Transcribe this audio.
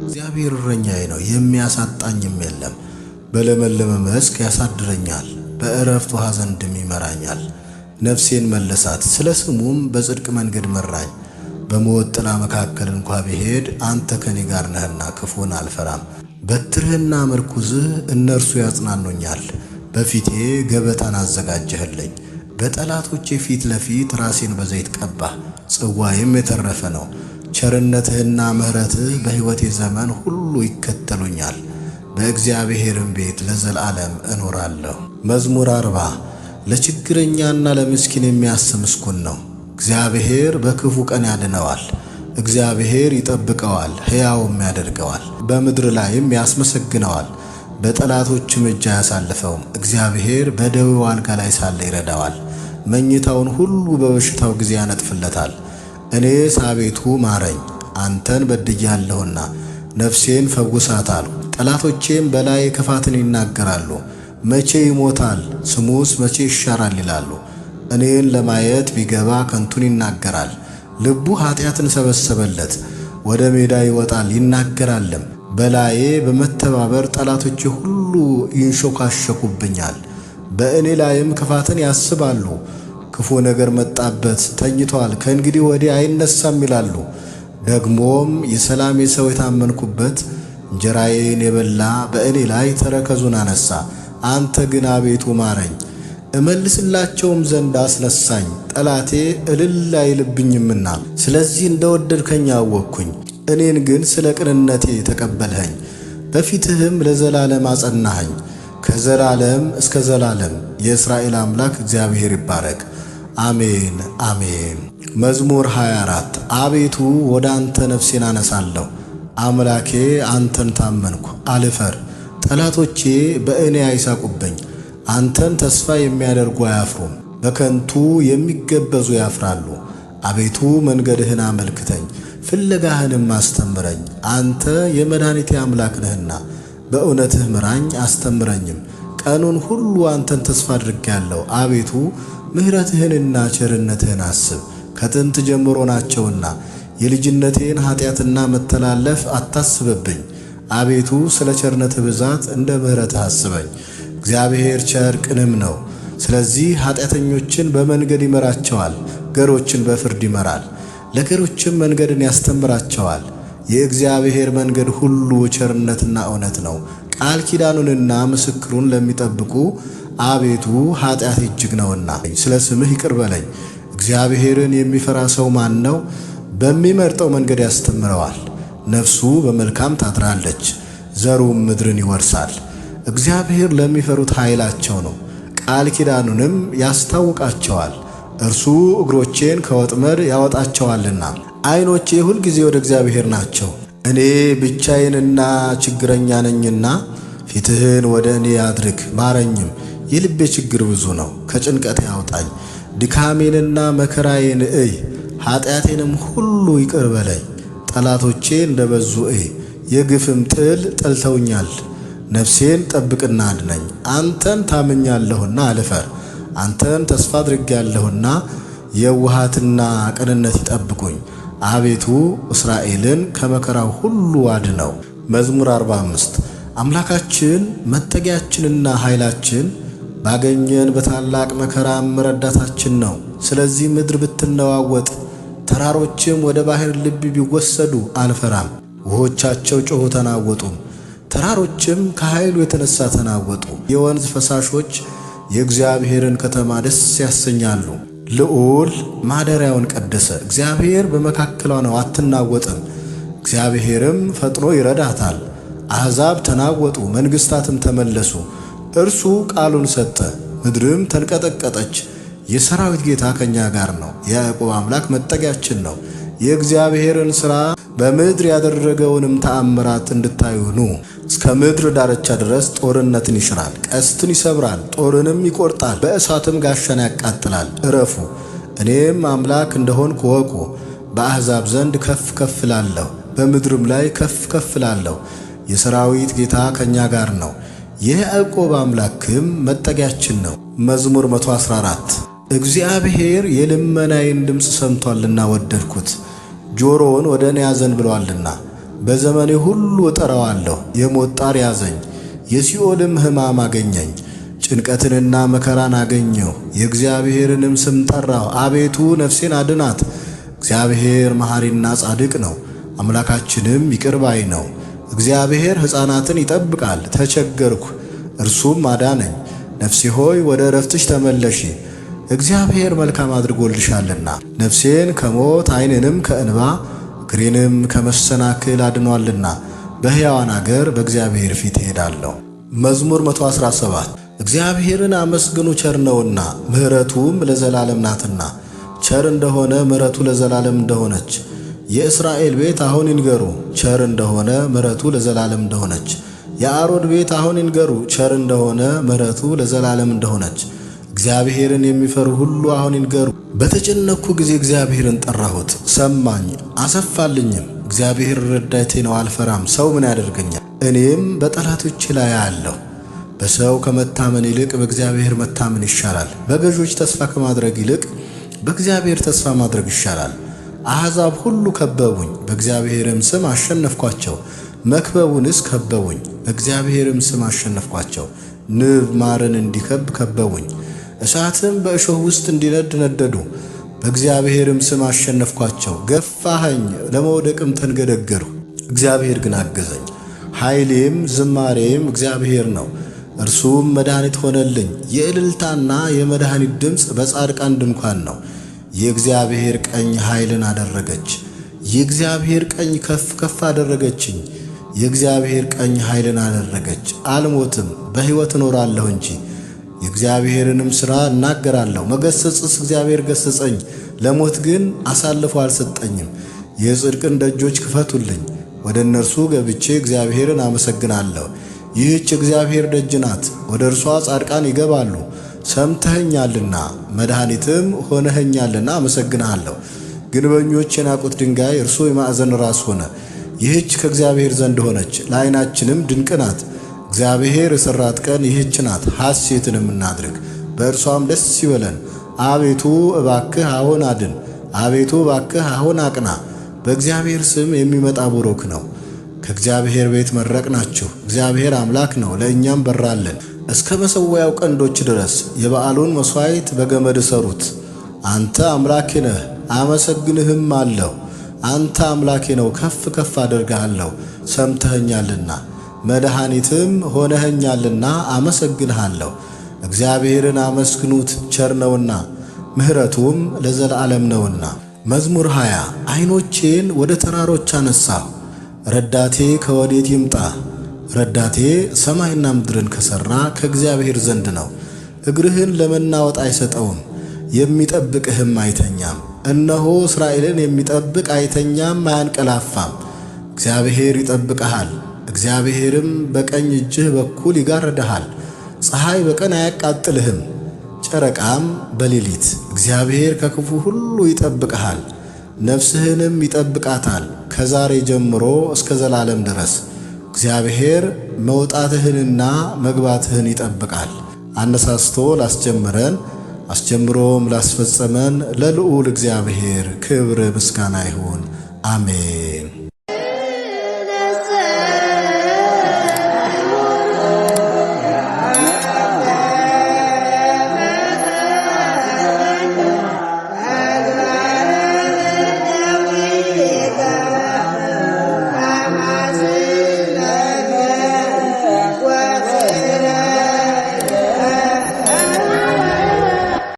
እግዚአብሔር እረኛዬ ነው፣ የሚያሳጣኝም የለም። በለመለመ መስክ ያሳድረኛል፣ በዕረፍት ውኃ ዘንድም ይመራኛል። ነፍሴን መለሳት፣ ስለ ስሙም በጽድቅ መንገድ መራኝ። በሞት ጥላ መካከል እንኳ ብሄድ አንተ ከኔ ጋር ነህና ክፉን አልፈራም። በትርህና ምርኩዝህ እነርሱ ያጽናኑኛል። በፊቴ ገበታን አዘጋጀህልኝ፣ በጠላቶቼ ፊት ለፊት ራሴን በዘይት ቀባህ። ጽዋዬም የተረፈ ነው። ቸርነትህና ምሕረትህ በሕይወቴ ዘመን ሁሉ ይከተሉኛል። በእግዚአብሔርም ቤት ለዘላለም እኖራለሁ። መዝሙር 40 ለችግረኛና ለምስኪን የሚያስብ ምስጉን ነው። እግዚአብሔር በክፉ ቀን ያድነዋል። እግዚአብሔር ይጠብቀዋል፣ ሕያውም ያደርገዋል፣ በምድር ላይም ያስመሰግነዋል። በጠላቶችም እጅ አያሳልፈውም። እግዚአብሔር በደዌው አልጋ ላይ ሳለ ይረዳዋል። መኝታውን ሁሉ በበሽታው ጊዜ ያነጥፍለታል። እኔስ አቤቱ ማረኝ፣ አንተን በድያለሁና ነፍሴን ፈውሳት አልሁ። ጠላቶቼም በላይ ክፋትን ይናገራሉ። መቼ ይሞታል? ስሙስ መቼ ይሻራል ይላሉ። እኔን ለማየት ቢገባ ከንቱን ይናገራል። ልቡ ኃጢአትን ሰበሰበለት። ወደ ሜዳ ይወጣል ይናገራልም። በላዬ በመተባበር ጠላቶቼ ሁሉ ይንሾካሸኩብኛል። በእኔ ላይም ክፋትን ያስባሉ። ክፉ ነገር መጣበት፣ ተኝቷል፣ ከእንግዲህ ወዲህ አይነሳም ይላሉ። ደግሞም የሰላሜ ሰው የታመንኩበት እንጀራዬን የበላ በእኔ ላይ ተረከዙን አነሳ። አንተ ግን አቤቱ ማረኝ፣ እመልስላቸውም ዘንድ አስነሳኝ። ጠላቴ እልል አይልብኝምና ስለዚህ እንደወደድከኝ አወቅኩኝ። እኔን ግን ስለ ቅንነቴ ተቀበልኸኝ፣ በፊትህም ለዘላለም አጸናኸኝ። ከዘላለም እስከ ዘላለም የእስራኤል አምላክ እግዚአብሔር ይባረክ። አሜን አሜን። መዝሙር 24 አቤቱ ወደ አንተ ነፍሴን አነሳለሁ። አምላኬ አንተን ታመንኩ አልፈር። ጠላቶቼ በእኔ አይሳቁብኝ። አንተን ተስፋ የሚያደርጉ አያፍሩም፣ በከንቱ የሚገበዙ ያፍራሉ። አቤቱ መንገድህን አመልክተኝ፣ ፍለጋህንም አስተምረኝ። አንተ የመድኃኒቴ አምላክ ነህና በእውነትህ ምራኝ አስተምረኝም። ቀኑን ሁሉ አንተን ተስፋ አድርጌያለሁ። አቤቱ ምሕረትህንና ቸርነትህን አስብ፣ ከጥንት ጀምሮ ናቸውና። የልጅነቴን ኃጢአትና መተላለፍ አታስብብኝ። አቤቱ ስለ ቸርነትህ ብዛት እንደ ምሕረትህ አስበኝ። እግዚአብሔር ቸር ቅንም ነው። ስለዚህ ኃጢአተኞችን በመንገድ ይመራቸዋል፣ ገሮችን በፍርድ ይመራል፣ ለገሮችም መንገድን ያስተምራቸዋል። የእግዚአብሔር መንገድ ሁሉ ቸርነትና እውነት ነው። ቃል ኪዳኑንና ምስክሩን ለሚጠብቁ አቤቱ ኃጢአት እጅግ ነውና ስለ ስምህ ይቅር በለኝ። እግዚአብሔርን የሚፈራ ሰው ማን ነው? በሚመርጠው መንገድ ያስተምረዋል። ነፍሱ በመልካም ታድራለች፣ ዘሩም ምድርን ይወርሳል። እግዚአብሔር ለሚፈሩት ኃይላቸው ነው፣ ቃል ኪዳኑንም ያስታውቃቸዋል። እርሱ እግሮቼን ከወጥመድ ያወጣቸዋልና። ዓይኖቼ ሁልጊዜ ወደ እግዚአብሔር ናቸው። እኔ ብቻዬንና ችግረኛ ነኝና ፊትህን ወደ እኔ አድርግ ማረኝም። የልቤ ችግር ብዙ ነው፣ ከጭንቀቴ አውጣኝ። ድካሜንና መከራዬን እይ፣ ኃጢአቴንም ሁሉ ይቅር በለኝ። ጠላቶቼ እንደበዙ እይ፣ የግፍም ጥል ጠልተውኛል። ነፍሴን ጠብቅና አድነኝ። አንተን ታምኛለሁና አልፈር። አንተን ተስፋ አድርጌያለሁና የውሃትና ቅንነት ይጠብቁኝ። አቤቱ እስራኤልን ከመከራው ሁሉ አድነው። መዝሙር 45 አምላካችን መጠጊያችንና ኃይላችን፣ ባገኘን በታላቅ መከራም ረዳታችን ነው። ስለዚህ ምድር ብትነዋወጥ፣ ተራሮችም ወደ ባሕር ልብ ቢወሰዱ አንፈራም። ውኆቻቸው ጮኹ ተናወጡም፣ ተራሮችም ከኃይሉ የተነሣ ተናወጡ። የወንዝ ፈሳሾች የእግዚአብሔርን ከተማ ደስ ያሰኛሉ። ልዑል ማደሪያውን ቀደሰ። እግዚአብሔር በመካከሏ ነው፣ አትናወጥም። እግዚአብሔርም ፈጥኖ ይረዳታል። አሕዛብ ተናወጡ፣ መንግሥታትም ተመለሱ። እርሱ ቃሉን ሰጠ፣ ምድርም ተንቀጠቀጠች። የሰራዊት ጌታ ከእኛ ጋር ነው፣ የያዕቆብ አምላክ መጠጊያችን ነው። የእግዚአብሔርን ሥራ በምድር ያደረገውንም ተአምራት እንድታዩ ኑ። እስከ ምድር ዳርቻ ድረስ ጦርነትን ይሽራል፣ ቀስትን ይሰብራል፣ ጦርንም ይቆርጣል፣ በእሳትም ጋሻን ያቃጥላል። እረፉ፣ እኔም አምላክ እንደሆንኩ እወቁ። በአሕዛብ ዘንድ ከፍ ከፍ እላለሁ፣ በምድርም ላይ ከፍ ከፍ እላለሁ። የሰራዊት ጌታ ከእኛ ጋር ነው፣ የያዕቆብ አምላክም መጠጊያችን ነው። መዝሙር 114 እግዚአብሔር የልመናዬን ድምፅ ሰምቶአልና ወደድኩት። ጆሮውን ወደ እኔ አዘንብሎአልና። በዘመኔ ሁሉ እጠራዋለሁ። የሞት ጣር ያዘኝ፣ የሲኦልም ሕማም አገኘኝ። ጭንቀትንና መከራን አገኘሁ፣ የእግዚአብሔርንም ስም ጠራሁ። አቤቱ ነፍሴን አድናት። እግዚአብሔር መሐሪና ጻድቅ ነው፣ አምላካችንም ይቅር ባይ ነው። እግዚአብሔር ሕፃናትን ይጠብቃል። ተቸገርኩ፣ እርሱም አዳነኝ። ነፍሴ ሆይ ወደ ዕረፍትሽ ተመለሺ፣ እግዚአብሔር መልካም አድርጎልሻልና። ነፍሴን ከሞት ዓይኔንም ከእንባ እግሬንም ከመሰናክል አድኗልና። በሕያዋን አገር በእግዚአብሔር ፊት እሄዳለሁ። መዝሙር 117 እግዚአብሔርን አመስግኑ፣ ቸር ነውና ምሕረቱም ለዘላለም ናትና። ቸር እንደሆነ ምሕረቱ ለዘላለም እንደሆነች የእስራኤል ቤት አሁን ይንገሩ። ቸር እንደሆነ ምሕረቱ ለዘላለም እንደሆነች የአሮን ቤት አሁን ይንገሩ። ቸር እንደሆነ ምሕረቱ ለዘላለም እንደሆነች እግዚአብሔርን የሚፈሩ ሁሉ አሁን ይንገሩ። በተጨነቅኩ ጊዜ እግዚአብሔርን ጠራሁት፣ ሰማኝ አሰፋልኝም። እግዚአብሔር ረዳቴ ነው፣ አልፈራም። ሰው ምን ያደርገኛል? እኔም በጠላቶቼ ላይ አለሁ። በሰው ከመታመን ይልቅ በእግዚአብሔር መታመን ይሻላል። በገዦች ተስፋ ከማድረግ ይልቅ በእግዚአብሔር ተስፋ ማድረግ ይሻላል። አሕዛብ ሁሉ ከበቡኝ፣ በእግዚአብሔርም ስም አሸነፍኳቸው። መክበቡንስ ከበቡኝ፣ በእግዚአብሔርም ስም አሸነፍኳቸው። ንብ ማርን እንዲከብ ከበቡኝ፣ እሳትም በእሾህ ውስጥ እንዲነድ ነደዱ። በእግዚአብሔርም ስም አሸነፍኳቸው። ገፋኸኝ፣ ለመውደቅም ተንገደገድሁ። እግዚአብሔር ግን አገዘኝ። ኃይሌም ዝማሬም እግዚአብሔር ነው፣ እርሱም መድኃኒት ሆነልኝ። የእልልታና የመድኃኒት ድምፅ በጻድቃን ድንኳን ነው። የእግዚአብሔር ቀኝ ኃይልን አደረገች። የእግዚአብሔር ቀኝ ከፍ ከፍ አደረገችኝ። የእግዚአብሔር ቀኝ ኃይልን አደረገች። አልሞትም፣ በሕይወት እኖራለሁ እንጂ የእግዚአብሔርንም ሥራ እናገራለሁ። መገሰጽስ እግዚአብሔር ገሰጸኝ፣ ለሞት ግን አሳልፎ አልሰጠኝም። የጽድቅን ደጆች ክፈቱልኝ፣ ወደ እነርሱ ገብቼ እግዚአብሔርን አመሰግናለሁ። ይህች እግዚአብሔር ደጅ ናት፣ ወደ እርሷ ጻድቃን ይገባሉ። ሰምተኸኛልና መድኃኒትም ሆነኸኛልና አመሰግንሃለሁ። ግንበኞች የናቁት ድንጋይ እርሱ የማዕዘን ራስ ሆነ። ይህች ከእግዚአብሔር ዘንድ ሆነች፣ ለዓይናችንም ድንቅ ናት። እግዚአብሔር የሠራት ቀን ይህች ናት፣ ሐሴትንም እናድርግ፣ በእርሷም ደስ ይበለን። አቤቱ እባክህ አሁን አድን፣ አቤቱ እባክህ አሁን አቅና። በእግዚአብሔር ስም የሚመጣ ቡሩክ ነው። ከእግዚአብሔር ቤት መረቅናችሁ። እግዚአብሔር አምላክ ነው፣ ለእኛም በራለን። እስከ መሠዊያው ቀንዶች ድረስ የበዓሉን መሥዋዕት በገመድ እሰሩት። አንተ አምላኬ ነህ፣ አመሰግንህም አለሁ። አንተ አምላኬ ነው፣ ከፍ ከፍ አደርግሃለሁ። ሰምተኸኛልና መድኃኒትም ሆነኸኛልና አመሰግንሃለሁ። እግዚአብሔርን አመስግኑት፣ ቸር ነውና ምሕረቱም ለዘላለም ነውና። መዝሙር 20 ዓይኖቼን ወደ ተራሮች አነሳሁ፣ ረዳቴ ከወዴት ይምጣ? ረዳቴ ሰማይና ምድርን ከሠራ ከእግዚአብሔር ዘንድ ነው። እግርህን ለመናወጥ አይሰጠውም፣ የሚጠብቅህም አይተኛም። እነሆ እስራኤልን የሚጠብቅ አይተኛም አያንቀላፋም። እግዚአብሔር ይጠብቅሃል፣ እግዚአብሔርም በቀኝ እጅህ በኩል ይጋርድሃል። ፀሐይ በቀን አያቃጥልህም፣ ጨረቃም በሌሊት። እግዚአብሔር ከክፉ ሁሉ ይጠብቅሃል፣ ነፍስህንም ይጠብቃታል ከዛሬ ጀምሮ እስከ ዘላለም ድረስ። እግዚአብሔር መውጣትህንና መግባትህን ይጠብቃል። አነሳስቶ ላስጀመረን አስጀምሮም ላስፈጸመን ለልዑል እግዚአብሔር ክብር ምስጋና ይሁን፣ አሜን።